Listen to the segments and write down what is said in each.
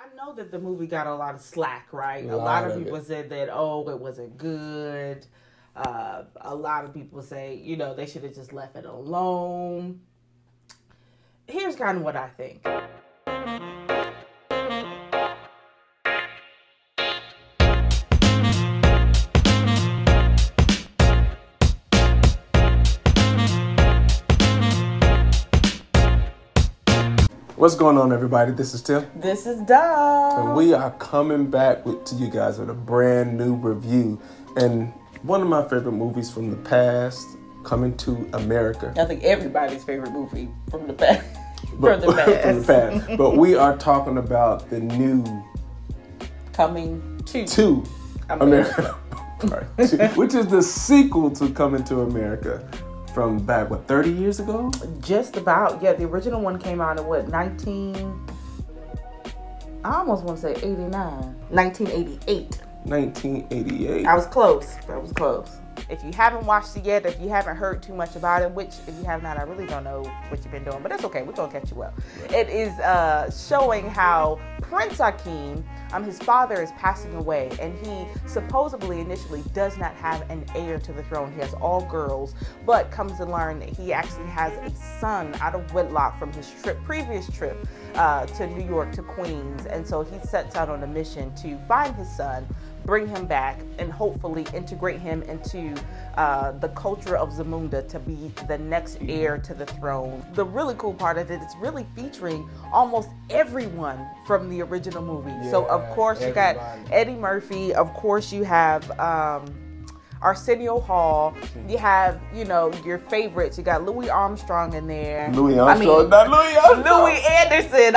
I know that the movie got a lot of slack, right? A lot of people said that, oh, it wasn't good. A lot of people say, you know, they should have just left it alone. Here's kind of what I think. What's going on, everybody? This is Tim. This is Dom. And we are coming back to you guys with a brand new review. And one of my favorite movies from the past, Coming to America. I think everybody's favorite movie from the past. From the past. But we are talking about the new Coming to America. Which is the sequel to Coming to America. From back, 30 years ago? Just about, yeah. The original one came out in I almost want to say 89. 1988. 1988. I was close. If you haven't watched it yet, if you haven't heard too much about it, which if you have not, I really don't know what you've been doing, but that's okay. We're going to catch you up. Right. It is showing how Prince Hakeem, his father is passing away, and he supposedly initially does not have an heir to the throne. He has all girls, but comes to learn that he actually has a son out of wedlock from his previous trip to New York to Queens. And so he sets out on a mission to find his son, bring him back, and hopefully integrate him into the culture of Zamunda to be the next heir to the throne. The really cool part of it, it's really featuring almost everyone from the original movie. Yeah, so of course you got Eddie Murphy, of course you have Arsenio Hall, you have, you know, your favorites. You got Louis Armstrong in there. Louis Armstrong. Louis Anderson.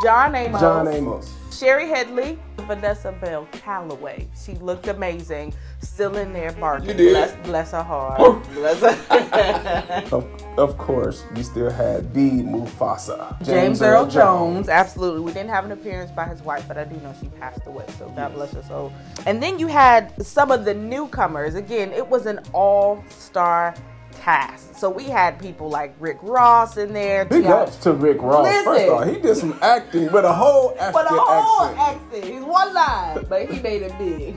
John Amos. Sherry Headley, Vanessa Bell Calloway. She looked amazing. Still in there barking. Bless her heart. Bless her. Of course, we still had the Mufasa. James Earl Jones. Absolutely. We didn't have an appearance by his wife, but I do know she passed away. So God bless her soul. And then you had some of the newcomers. Again, it was an all-star cast. So we had people like Rick Ross in there. Big ups to Rick Ross. Listen, first of all, he did some acting with a whole accent. He's one line, but he made it big.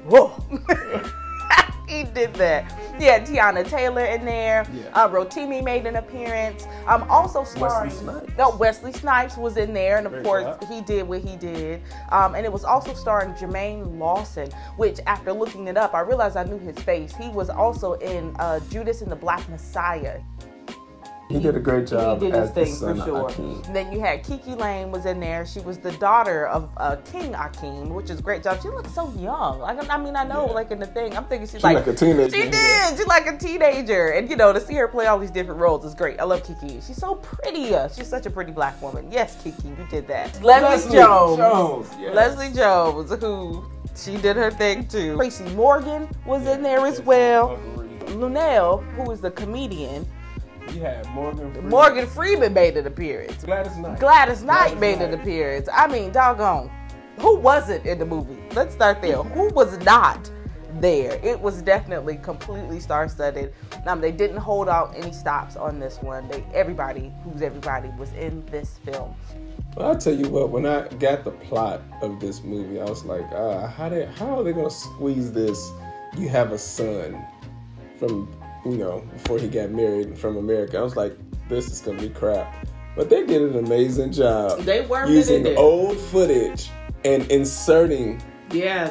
Whoa. He did that. Yeah, Tiana Taylor in there. Yeah. Rotimi made an appearance. Also starring. Wesley Snipes was in there, and of course he did what he did. And it was also starring Jermaine Lawson, which after looking it up, I realized I knew his face. He was also in Judas and the Black Messiah. He did a great job. He did his thing for sure. And then you had Kiki Lane was in there. She was the daughter of King Akeem, which is a great job. She looks so young. I know, like in the thing, I'm thinking she's like a teenager. She did. She's like a teenager, and you know, to see her play all these different roles is great. I love Kiki. She's so pretty. She's such a pretty black woman. Yes, Kiki, you did that. Leslie Jones. Yes. Leslie Jones, who she did her thing too. Tracy Morgan was in there as well. Lunel, who is the comedian. You had Morgan Freeman made an appearance. Gladys Knight made an appearance. I mean, doggone. Who wasn't in the movie? Let's start there. Who was not there? It was definitely completely star-studded. They didn't hold out any stops on this one. Everybody was in this film. Well, I'll tell you what, when I got the plot of this movie, I was like, how are they going to squeeze this? You have a son from, before he got married from America. I was like, this is going to be crap. But they did an amazing job. They were using old footage and inserting a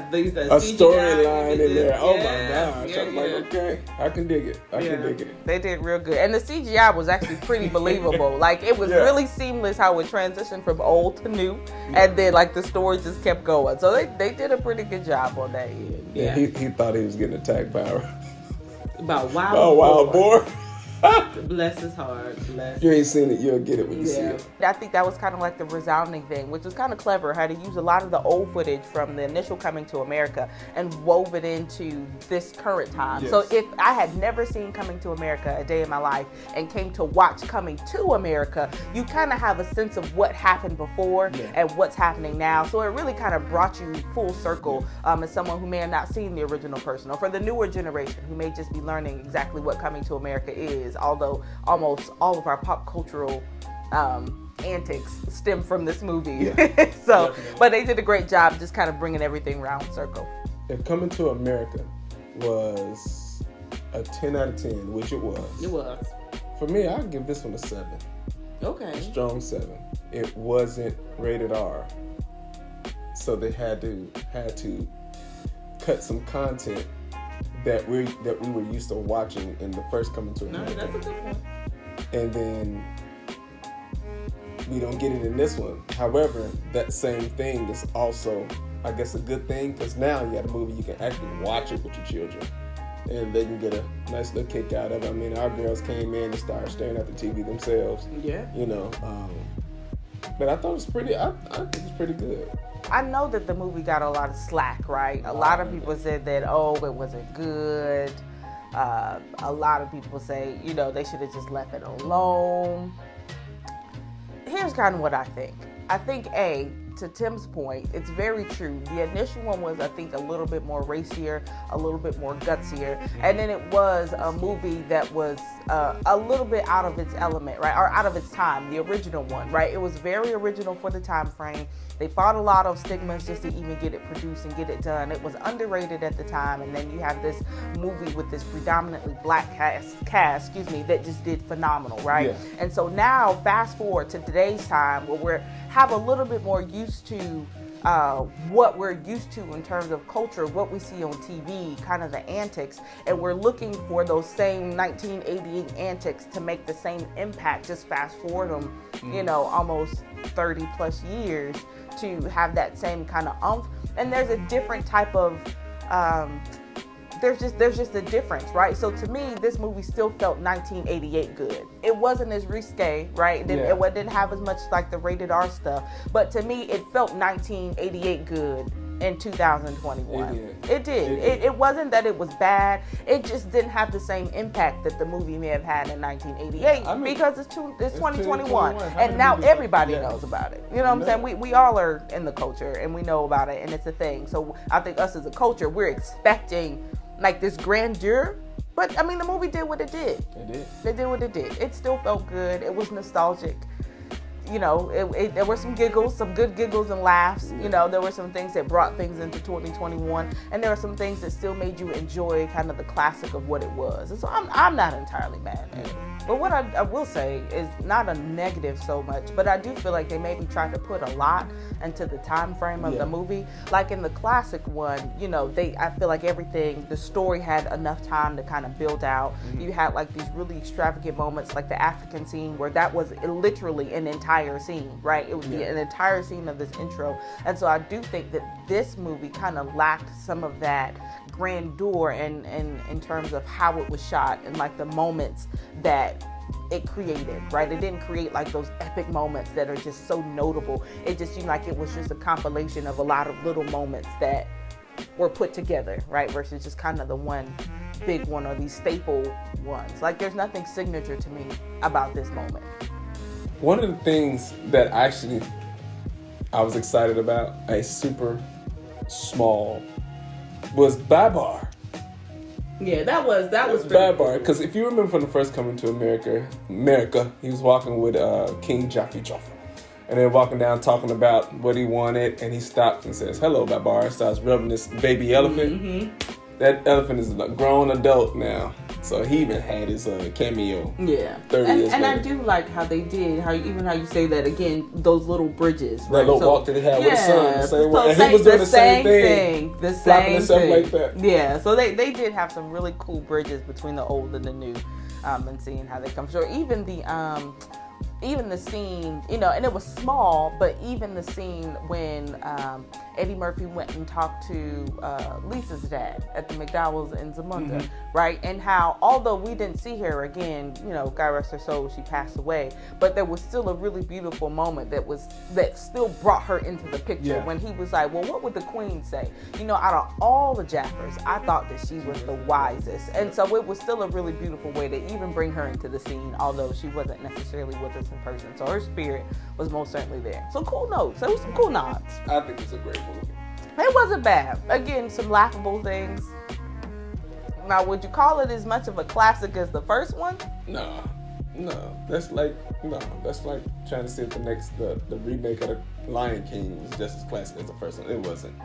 storyline in there. Oh my gosh. I'm like, okay, I can dig it. I can dig it. They did real good. And the CGI was actually pretty believable. Like, it was really seamless how it transitioned from old to new. And then, like, the story just kept going. So they did a pretty good job on that end. Yeah, he thought he was getting attacked by wild boar. Bless his heart. If you ain't seen it, you'll get it when you see it. I think that was kind of like the resounding thing, which was kind of clever, how to use a lot of the old footage from the initial Coming to America and wove it into this current time. Yes. So if I had never seen Coming to America a day in my life and came to watch Coming to America, you kind of have a sense of what happened before and what's happening now. So it really kind of brought you full circle as someone who may have not seen the original person, or for the newer generation who may just be learning exactly what Coming to America is, although almost all of our pop cultural antics stem from this movie. Yeah, So, but they did a great job just kind of bringing everything round circle. If Coming to America was a 10 out of 10, which it was. It was. For me, I'd give this one a 7. Okay. A strong 7. It wasn't rated R. So they had to cut some content that we were used to watching in the first Coming to America. No, that's a good point. And then we don't get it in this one. However, that same thing is also, I guess, a good thing, because now you got a movie you can actually watch it with your children, and they can get a nice little kick out of it. I mean, our girls came in and started staring at the TV themselves. Yeah. You know, but I thought it was pretty. I think it's pretty good. I know that the movie got a lot of slack, right? A lot of people said that, oh, it wasn't good. A lot of people say, you know, they should have just left it alone. Here's kind of what I think. I think, to Tim's point, it's very true. The initial one was, I think, a little bit more racier, a little bit more gutsier, and then it was a movie that was a little bit out of its element, right, or out of its time. The original one, right? It was very original for the time frame. They fought a lot of stigmas just to even get it produced and get it done. It was underrated at the time, and then you have this movie with this predominantly black cast, that just did phenomenal, right? Yeah. And so now, fast forward to today's time, where we have a little bit more used to what we're used to in terms of culture, what we see on TV, kind of the antics, and we're looking for those same 1988 antics to make the same impact. Just fast forward them, you know, almost 30 plus years to have that same kind of oomph. And there's a different type of there's just a difference, right? So to me, this movie still felt 1988 good. It wasn't as risque, right? It didn't have as much like the rated R stuff, but to me, it felt 1988 good in 2021. It did. It wasn't that it was bad. It just didn't have the same impact that the movie may have had in 1988 because it's 2021, and now everybody knows about it. You know what I'm saying? We all are in the culture and we know about it, and it's a thing. So I think us as a culture, we're expecting like this grandeur, but I mean, the movie did what it did. It did what it did. It still felt good. It was nostalgic. You know, there were some giggles, some good giggles and laughs. You know, there were some things that brought things into 2021, and there were some things that still made you enjoy kind of the classic of what it was. And so I'm not entirely mad at it. But what I will say is not a negative so much, but I do feel like they maybe tried to put a lot into the time frame of the movie. Like in the classic one, you know, I feel like the story had enough time to kind of build out. You had like these really extravagant moments, like the African scene, where that was literally an entire scene, right? It would be an entire scene of this intro. And so I do think that this movie kind of lacked some of that grandeur in terms of how it was shot and like the moments that it created, right? It didn't create like those epic moments that are just so notable. It just seemed like it was just a compilation of a lot of little moments that were put together, right? Versus just kind of the one big one or these staple ones. Like there's nothing signature to me about this moment. One of the things that actually I was excited about, a super small, was Babar. Yeah, that was Babar. Because if you remember from the first Coming to America, he was walking with King Jaffa. And they're walking down talking about what he wanted, and he stops and says, "Hello, Babar," and starts rubbing this baby elephant. That elephant is a grown adult now. So he even had his cameo. Yeah. 30 years and later. I do like how they did, how you say that again, those little bridges. That little walk that he had with his son. The same way. And he was doing the same thing. The same thing. Like that. Yeah. So they did have some really cool bridges between the old and the new, and seeing how they come through. Even the scene, you know, and it was small, but even the scene when Eddie Murphy went and talked to Lisa's dad at the McDowell's in Zamunda, right? And how, although we didn't see her again, you know, God rest her soul, she passed away, but there was still a really beautiful moment that still brought her into the picture when he was like, well, what would the queen say? You know, out of all the Jaffers, I thought that she was the wisest. And so it was still a really beautiful way to even bring her into the scene, although she wasn't necessarily with us in person. So her spirit was most certainly there. So cool notes. There was some cool nods. I think it's a great movie. It wasn't bad. Again, some laughable things. Now, would you call it as much of a classic as the first one? No. That's like trying to see if the remake of the Lion King is just as classic as the first one. It wasn't.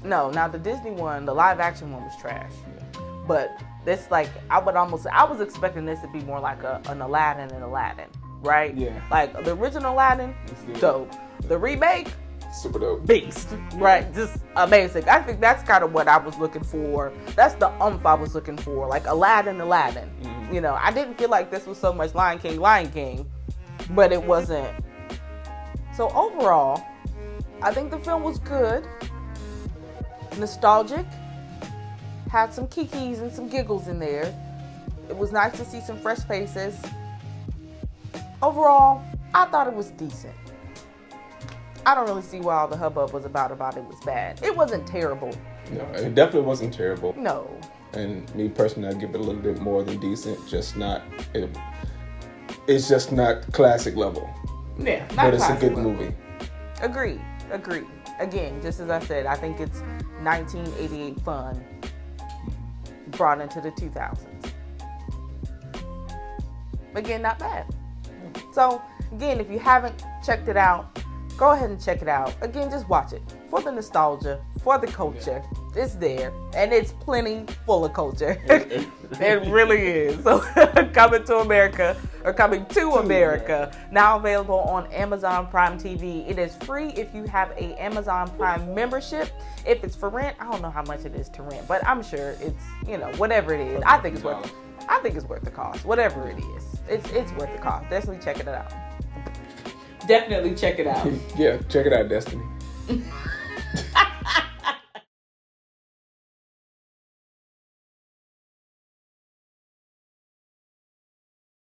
No, now the Disney one, the live action one was trash. Yeah. But this, like, I was expecting this to be more like an Aladdin and Aladdin, right? Yeah. Like the original Aladdin, dope. The remake, super dope. Beast, right? Just amazing. I think that's kind of what I was looking for. That's the I was looking for, like Aladdin. Mm-hmm. You know, I didn't feel like this was so much Lion King, but it wasn't. So overall, I think the film was good, nostalgic, had some kikis and some giggles in there. It was nice to see some fresh faces. Overall, I thought it was decent. I don't really see why all the hubbub was about it was bad. It wasn't terrible. No, it definitely wasn't terrible. No. And me personally, I'd give it a little bit more than decent. It's just not classic level. Yeah, not but it's a good level. movie. Agreed. Again, just as I said, I think it's 1988 fun brought into the 2000s. Again, not bad. So, again, if you haven't checked it out, go ahead and check it out. Again, just watch it. For the nostalgia, for the culture. Yeah. It's there. And it's plenty full of culture. It really is. So, Coming to America, now available on Amazon Prime TV. It is free if you have a Amazon Prime membership. If it's for rent, I don't know how much it is to rent, but I'm sure it's, whatever it is. I think it's worth the cost. Whatever it is. It's worth the cost. Definitely check it out. Yeah, check it out, Destiny.